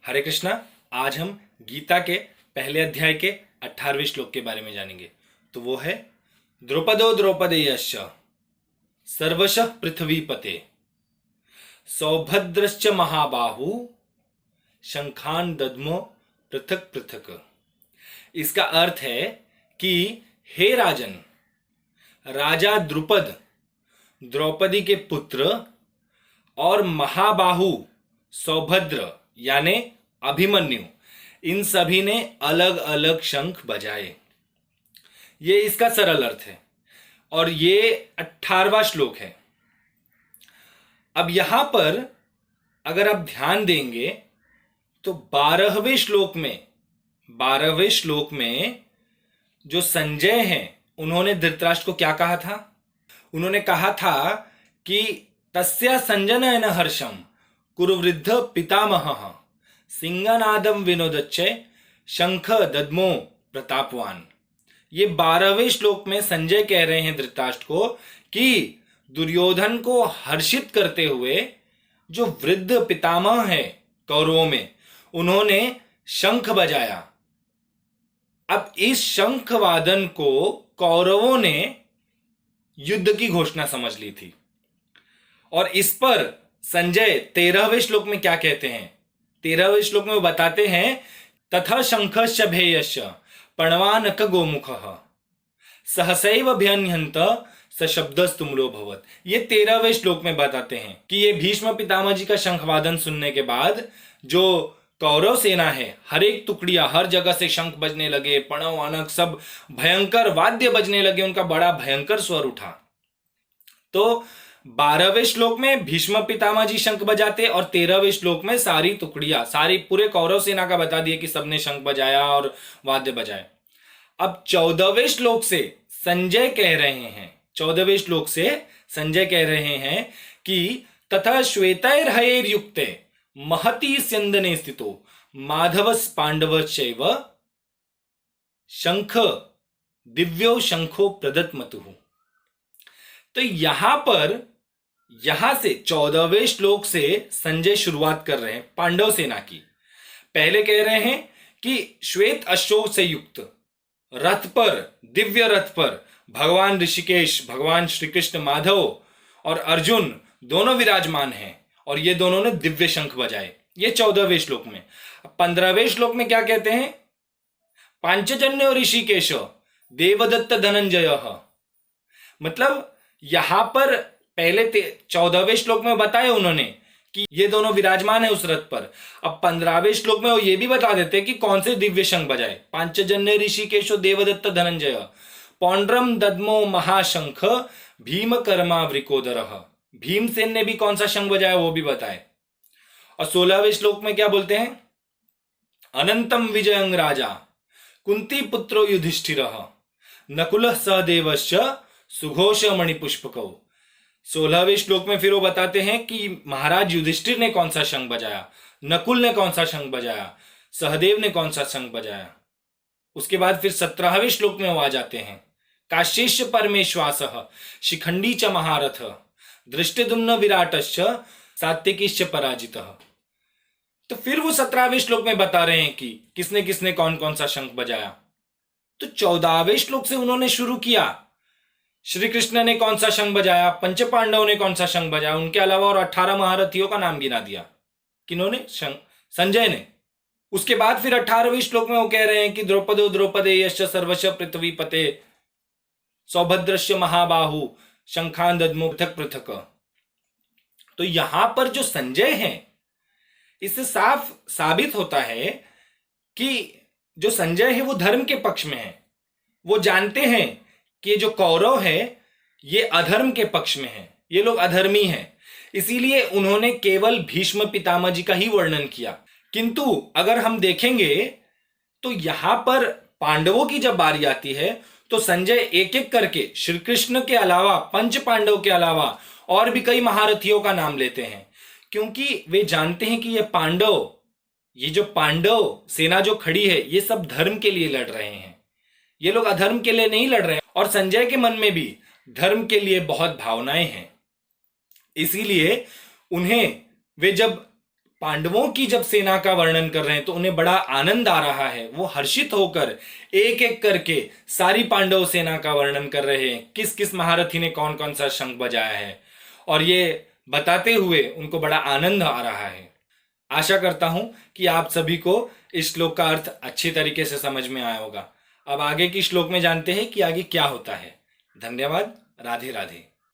हरे कृष्णा। आज हम गीता के पहले अध्याय के 18वें श्लोक के बारे में जानेंगे। तो वो है द्रौपदो द्रौपदेयश्च सर्वशः पृथ्वीपते सौभद्रश्च महाबाहु शंखान दद्मो पृथक पृथक। इसका अर्थ है कि हे राजन, राजा द्रुपद, द्रौपदी के पुत्र और महाबाहु सौभद्र यानी अभिमन्यु, इन सभी ने अलग अलग शंख बजाए। ये इसका सरल अर्थ है और ये 18वां श्लोक है। अब यहां पर अगर आप ध्यान देंगे तो 12वें श्लोक में जो संजय हैं उन्होंने धृतराष्ट्र को क्या कहा था? उन्होंने कहा था कि तस्या संजनयन हर्षम कुरुवृद्ध पितामहः सिंहनादम विनोदच्चय शंख दद्मो प्रतापवान। ये 12वें श्लोक में संजय कह रहे हैं धृतराष्ट्र को कि दुर्योधन को हर्षित करते हुए जो वृद्ध पितामह है कौरवों में, उन्होंने शंख बजाया। अब इस शंख वादन को कौरवों ने युद्ध की घोषणा समझ ली थी और इस पर संजय 13वें श्लोक में क्या कहते हैं? 13वें श्लोक में वो बताते हैं तथा शंखश्च भेयश्च पणवानक गोमुखः सहसैव अभ्यन्यन्त सशब्दस्तुम्रो भवत्। ये 13वें श्लोक में बताते हैं कि ये भीष्म पितामह जी का शंखवादन सुनने के बाद जो कौरव सेना है, हर एक टुकड़ियां हर जगह से शंख बजने लगे, पणव आनक सब भयंकर वाद्य बजने लगे, उनका बड़ा भयंकर स्वर उठा। तो 12वें श्लोक में भीष्म पितामह जी शंख बजाते और 13वें श्लोक में सारी टुकड़ियां, सारी पूरे कौरव सेना का बता दिए कि सबने शंख बजाया और वाद्य बजाए। अब 14वें श्लोक से संजय कह रहे हैं कि तथा श्वेतैर्हयैर्युक्ते महती स्यंदने स्थितो माधवस् पांडवश्चैव शंख दिव्यो शंखो प्रदत्मतुः। तो यहां से 14वें श्लोक से संजय शुरुआत कर रहे हैं पांडव सेना की। पहले कह रहे हैं कि श्वेत अश्व से युक्त रथ पर, दिव्य रथ पर भगवान ऋषिकेश, भगवान श्री कृष्ण, माधव और अर्जुन दोनों विराजमान हैं और ये दोनों ने दिव्य शंख बजाए। ये 14वें श्लोक में। 15वें श्लोक में क्या कहते हैं? पांचजन्य ऋषिकेश देवदत्त धनंजय। मतलब यहां पर पहले 14वें श्लोक में बताया उन्होंने कि ये दोनों विराजमान है उस रथ पर। अब 15वें श्लोक में वो ये भी बता देते हैं कि कौन से दिव्य शंख बजाए। पांचजन्य ऋषिकेशो देवदत्त धनंजय पौंड्रम दद्मो महाशंख भीम कर्मा वृकोदरः। भीमसेन ने भी कौन सा शंख बजाया वो भी बताए। और 16वें श्लोक में क्या बोलते हैं? अनंतम विजयं राजा कुंती पुत्रो युधिष्ठिरः नकुलः सहदेवश्च सुघोष मणिपुष्पकौ। 16वें श्लोक में फिर वो बताते हैं कि महाराज युधिष्ठिर ने कौन सा शंख बजाया, नकुल ने कौन सा शंख बजाया, सहदेव ने कौन सा शंख बजाया। उसके बाद फिर 17वें श्लोक में वो आ जाते हैं काश्यश्च परमेश्वासः शिखंडी च महारथ दृष्टिदुम्न विराटश्च सात्विकीश्च पराजितः। तो फिर वो 17वें श्लोक में बता रहे हैं कि किसने किसने कौन कौन सा शंख बजाया। तो 14वें श्लोक से उन्होंने शुरू किया। श्री कृष्ण ने कौन सा शंख बजाया, पंच पांडव ने कौन सा शंख बजाया, उनके अलावा और 18 महारथियों का नाम गिना दिया। किन्होंने? संजय ने। उसके बाद फिर 18वें श्लोक में वो कह रहे हैं कि द्रौपदो द्रौपदेयश्च सर्वशः पृथ्वीपते सौभद्रस्य महाबाहु शंखान दद्मो पृथक पृथक। तो यहां पर जो संजय हैं, इससे साफ साबित होता है कि जो संजय है वो धर्म के पक्ष में है। वो जानते हैं कि जो कौरव है ये अधर्म के पक्ष में है, ये लोग अधर्मी हैं, इसीलिए उन्होंने केवल भीष्म पितामह जी का ही वर्णन किया। किंतु अगर हम देखेंगे तो यहां पर पांडवों की जब बारी आती है तो संजय एक एक करके श्री कृष्ण के अलावा, पंच पांडव के अलावा और भी कई महारथियों का नाम लेते हैं, क्योंकि वे जानते हैं कि ये जो पांडव सेना जो खड़ी है ये सब धर्म के लिए लड़ रहे हैं, ये लोग अधर्म के लिए नहीं लड़ रहे हैं। और संजय के मन में भी धर्म के लिए बहुत भावनाएं हैं, इसीलिए उन्हें वे जब पांडवों की जब सेना का वर्णन कर रहे हैं तो उन्हें बड़ा आनंद आ रहा है, वो हर्षित होकर एक एक करके सारी पांडव सेना का वर्णन कर रहे हैं, किस किस महारथी ने कौन कौन सा शंख बजाया है, और ये बताते हुए उनको बड़ा आनंद आ रहा है। आशा करता हूं कि आप सभी को इस श्लोक का अर्थ अच्छी तरीके से समझ में आया होगा। अब आगे की श्लोक में जानते हैं कि आगे क्या होता है। धन्यवाद। राधे राधे।